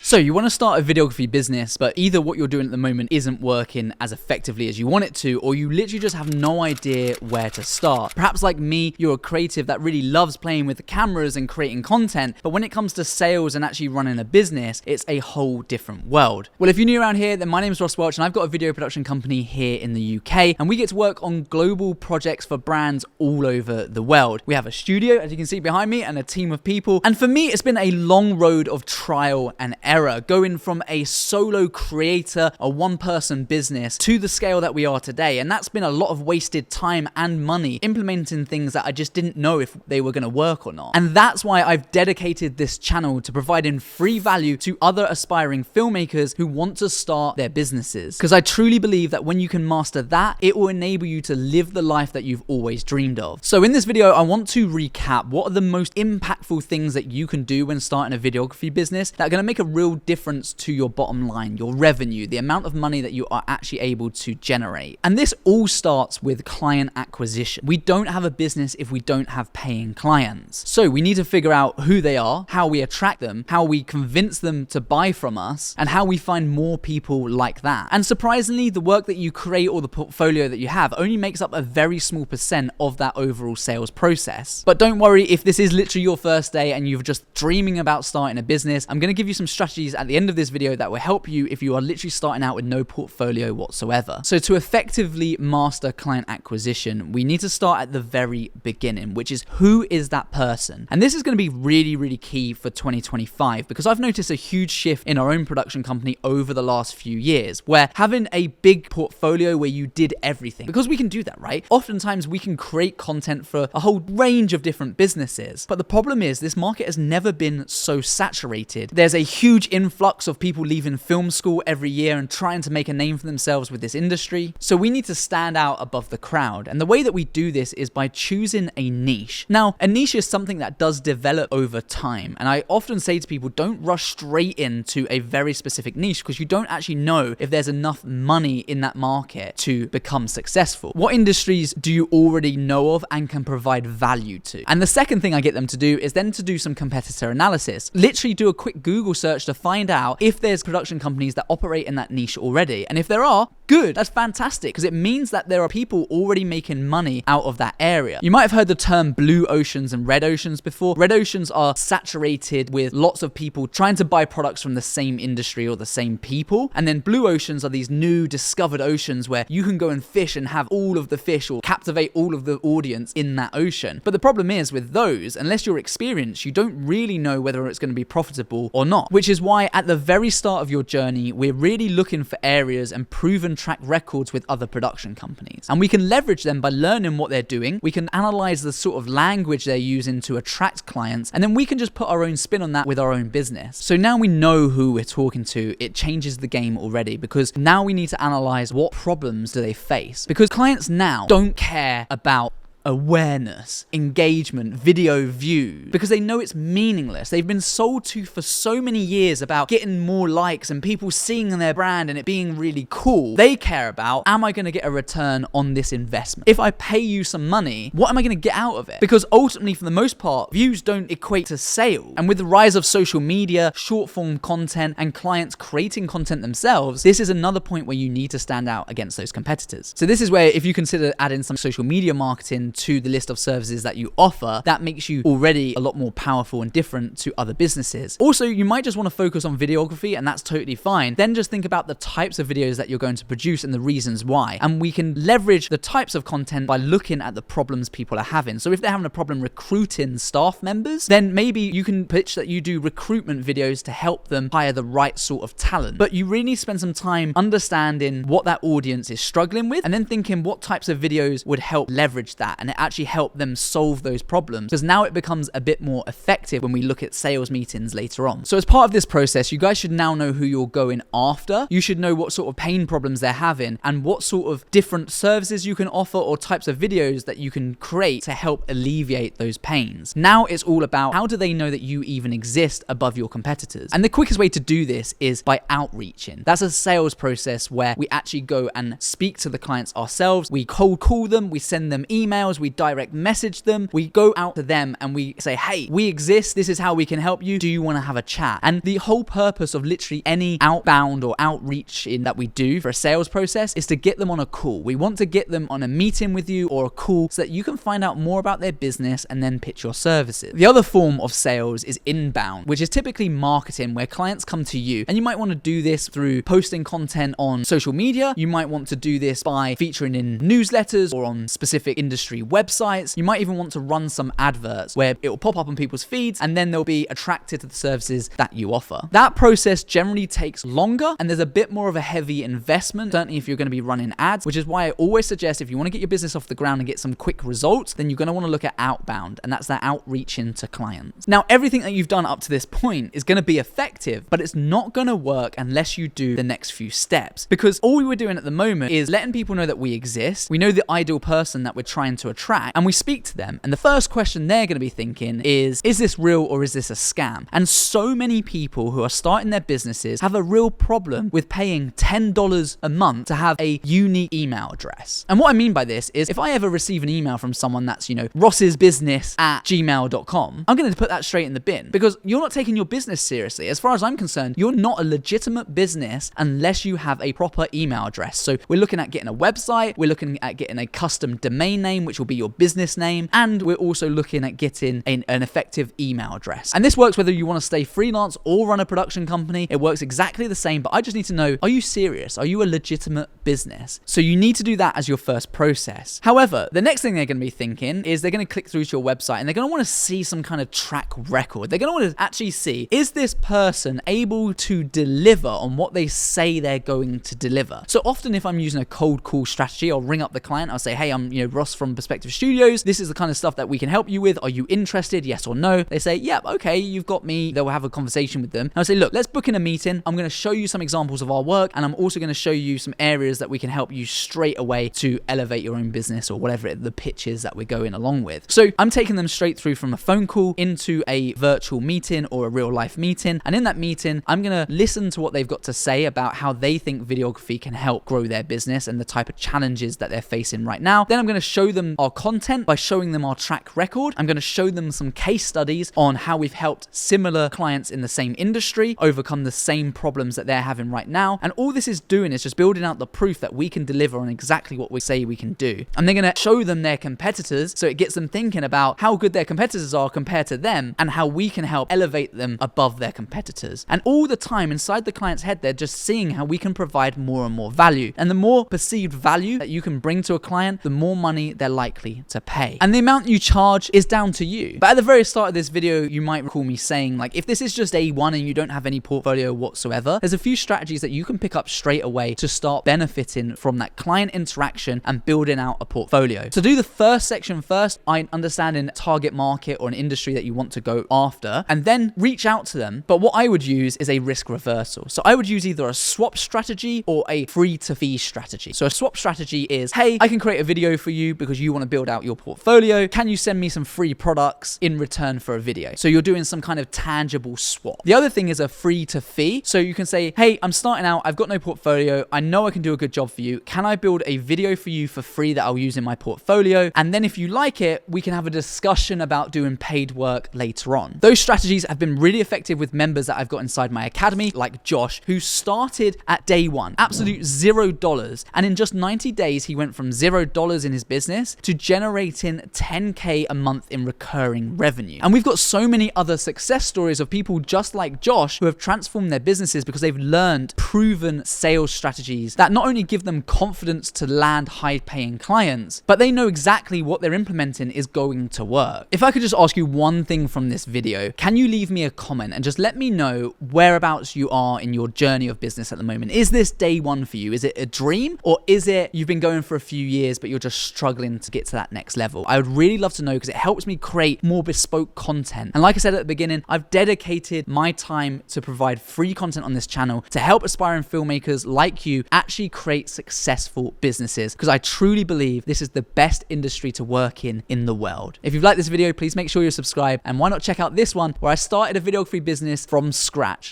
So you want to start a videography business, but either what you're doing at the moment isn't working as effectively as you want it to, or you literally just have no idea where to start. Perhaps like me, you're a creative that really loves playing with the cameras and creating content, but when it comes to sales and actually running a business, it's a whole different world. Well, if you're new around here, then my name is Welch and I've got a video production company here in the UK, and we get to work on global projects for brands all over the world. We have a studio, as you can see behind me, and a team of people. And for me, it's been a long road of trial and error, going from a solo creator, a one-person business, to the scale that we are today. And that's been a lot of wasted time and money implementing things that I just didn't know if they were going to work or not. And that's why I've dedicated this channel to providing free value to other aspiring filmmakers who want to start their businesses. Because I truly believe that when you can master that, it will enable you to live the life that you've always dreamed of. So in this video, I want to recap what are the most impactful things that you can do when starting a videography business that are going to make a real difference to your bottom line, your revenue, the amount of money that you are actually able to generate. And this all starts with client acquisition. We don't have a business if we don't have paying clients. So we need to figure out who they are, how we attract them, how we convince them to buy from us, and how we find more people like that. And surprisingly, the work that you create or the portfolio that you have only makes up a very small percent of that overall sales process. But don't worry if this is literally your first day and you're just dreaming about starting a business. I'm going to give you some strategies at the end of this video that will help you if you are literally starting out with no portfolio whatsoever. So to effectively master client acquisition, we need to start at the very beginning, which is who is that person? And this is going to be really, really key for 2025 because I've noticed a huge shift in our own production company over the last few years, where having a big portfolio where you did everything, because we can do that, right? Oftentimes we can create content for a whole range of different businesses. But the problem is this market has never been so saturated. There's a huge influx of people leaving film school every year and trying to make a name for themselves with this industry. So we need to stand out above the crowd. And the way that we do this is by choosing a niche. Now, a niche is something that does develop over time. And I often say to people, don't rush straight into a very specific niche because you don't actually know if there's enough money in that market to become successful. What industries do you already know of and can provide value to? And the second thing I get them to do is then to do some competitor analysis. Literally do a quick Google search to find out if there's production companies that operate in that niche already. And if there are, good, that's fantastic because it means that there are people already making money out of that area. You might have heard the term blue oceans and red oceans before. Red oceans are saturated with lots of people trying to buy products from the same industry or the same people. And then blue oceans are these new discovered oceans where you can go and fish and have all of the fish or captivate all of the audience in that ocean. But the problem is with those, unless you're experienced, you don't really know whether it's going to be profitable or not, which is why at the very start of your journey, we're really looking for areas and proven track records with other production companies. And we can leverage them by learning what they're doing. We can analyze the sort of language they're using to attract clients, and then we can just put our own spin on that with our own business. So now we know who we're talking to. It changes the game already because now we need to analyze what problems do they face, because clients now don't care about awareness, engagement, video view, because they know it's meaningless. They've been sold to for so many years about getting more likes and people seeing their brand and it being really cool. They care about, am I going to get a return on this investment? If I pay you some money, what am I going to get out of it? Because ultimately, for the most part, views don't equate to sale. And with the rise of social media, short form content, and clients creating content themselves, this is another point where you need to stand out against those competitors. So this is where if you consider adding some social media marketing to the list of services that you offer, that makes you already a lot more powerful and different to other businesses. Also, you might just want to focus on videography, and that's totally fine. Then just think about the types of videos that you're going to produce and the reasons why. And we can leverage the types of content by looking at the problems people are having. So if they're having a problem recruiting staff members, then maybe you can pitch that you do recruitment videos to help them hire the right sort of talent. But you really need to spend some time understanding what that audience is struggling with, and then thinking what types of videos would help leverage that and it actually help them solve those problems, because now it becomes a bit more effective when we look at sales meetings later on. So as part of this process, you guys should now know who you're going after. You should know what sort of pain problems they're having and what sort of different services you can offer or types of videos that you can create to help alleviate those pains. Now it's all about how do they know that you even exist above your competitors? And the quickest way to do this is by outreaching. That's a sales process where we actually go and speak to the clients ourselves. We cold call them, we send them emails, emails, we direct message them, we go out to them and we say, hey, we exist, this is how we can help you, do you want to have a chat? And the whole purpose of literally any outbound or outreach in that we do for a sales process is to get them on a call. We want to get them on a meeting with you or a call so that you can find out more about their business and then pitch your services. The other form of sales is inbound, which is typically marketing, where clients come to you, and you might want to do this through posting content on social media. You might want to do this by featuring in newsletters or on specific industry websites. You might even want to run some adverts where it will pop up on people's feeds and then they'll be attracted to the services that you offer. That process generally takes longer and there's a bit more of a heavy investment, certainly if you're going to be running ads, which is why I always suggest if you want to get your business off the ground and get some quick results, then you're going to want to look at outbound, and that's that outreach into clients. Now, everything that you've done up to this point is going to be effective, but it's not going to work unless you do the next few steps, because all we were doing at the moment is letting people know that we exist. We know the ideal person that we're trying to attract, and we speak to them. And the first question they're going to be thinking is this real or is this a scam? And so many people who are starting their businesses have a real problem with paying $10 a month to have a unique email address. And what I mean by this is if I ever receive an email from someone that's, ross'sbusiness@gmail.com, I'm going to put that straight in the bin, because you're not taking your business seriously. As far as I'm concerned, you're not a legitimate business unless you have a proper email address. So we're looking at getting a website, we're looking at getting a custom domain name, which will be your business name, and we're also looking at getting an effective email address. And this works whether you want to stay freelance or run a production company. It works exactly the same, but I just need to know, are you serious? Are you a legitimate business? So you need to do that as your first process. However, the next thing they're going to be thinking is they're going to click through to your website and they're going to want to see some kind of track record. They're going to want to actually see, is this person able to deliver on what they say they're going to deliver? So often if I'm using a cold call strategy, I'll ring up the client. I'll say, hey, I'm Ross from Perspective Studios. This is the kind of stuff that we can help you with. Are you interested? Yes or no? They say, yep, okay, you've got me. They'll have a conversation with them. And I'll say, look, let's book in a meeting. I'm going to show you some examples of our work, and I'm also going to show you some areas that we can help you straight away to elevate your own business or whatever the pitch is that we're going along with. So I'm taking them straight through from a phone call into a virtual meeting or a real life meeting. And in that meeting, I'm going to listen to what they've got to say about how they think videography can help grow their business and the type of challenges that they're facing right now. Then I'm going to show them our content by showing them our track record. I'm going to show them some case studies on how we've helped similar clients in the same industry overcome the same problems that they're having right now. And all this is doing is just building out the proof that we can deliver on exactly what we say we can do. And they're going to show them their competitors, so it gets them thinking about how good their competitors are compared to them and how we can help elevate them above their competitors. And all the time inside the client's head, they're just seeing how we can provide more and more value. And the more perceived value that you can bring to a client, the more money they're likely to pay. And the amount you charge is down to you. But at the very start of this video, you might recall me saying, like, if this is just A1 and you don't have any portfolio whatsoever, there's a few strategies that you can pick up straight away to start benefiting from that client interaction and building out a portfolio. So do the first section first, understanding target market or an industry that you want to go after, and then reach out to them. But what I would use is a risk reversal. So I would use either a swap strategy or a free to fee strategy. So a swap strategy is, hey, I can create a video for you because you want to build out your portfolio. Can you send me some free products in return for a video? So you're doing some kind of tangible swap. The other thing is a free to fee. So you can say, hey, I'm starting out. I've got no portfolio. I know I can do a good job for you. Can I build a video for you for free that I'll use in my portfolio? And then if you like it, we can have a discussion about doing paid work later on. Those strategies have been really effective with members that I've got inside my academy, like Josh, who started at day one, absolute $0. And in just 90 days, he went from $0 in his business to generating 10K a month in recurring revenue. And we've got so many other success stories of people just like Josh who have transformed their businesses because they've learned proven sales strategies that not only give them confidence to land high-paying clients, but they know exactly what they're implementing is going to work. If I could just ask you one thing from this video, can you leave me a comment and just let me know whereabouts you are in your journey of business at the moment? Is this day one for you? Is it a dream, or is it you've been going for a few years but you're just struggling to get to that next level? I would really love to know, because it helps me create more bespoke content. And like I said at the beginning, I've dedicated my time to provide free content on this channel to help aspiring filmmakers like you actually create successful businesses, because I truly believe this is the best industry to work in the world. If you've liked this video, please make sure you're subscribed, and why not check out this one where I started a videography business from scratch.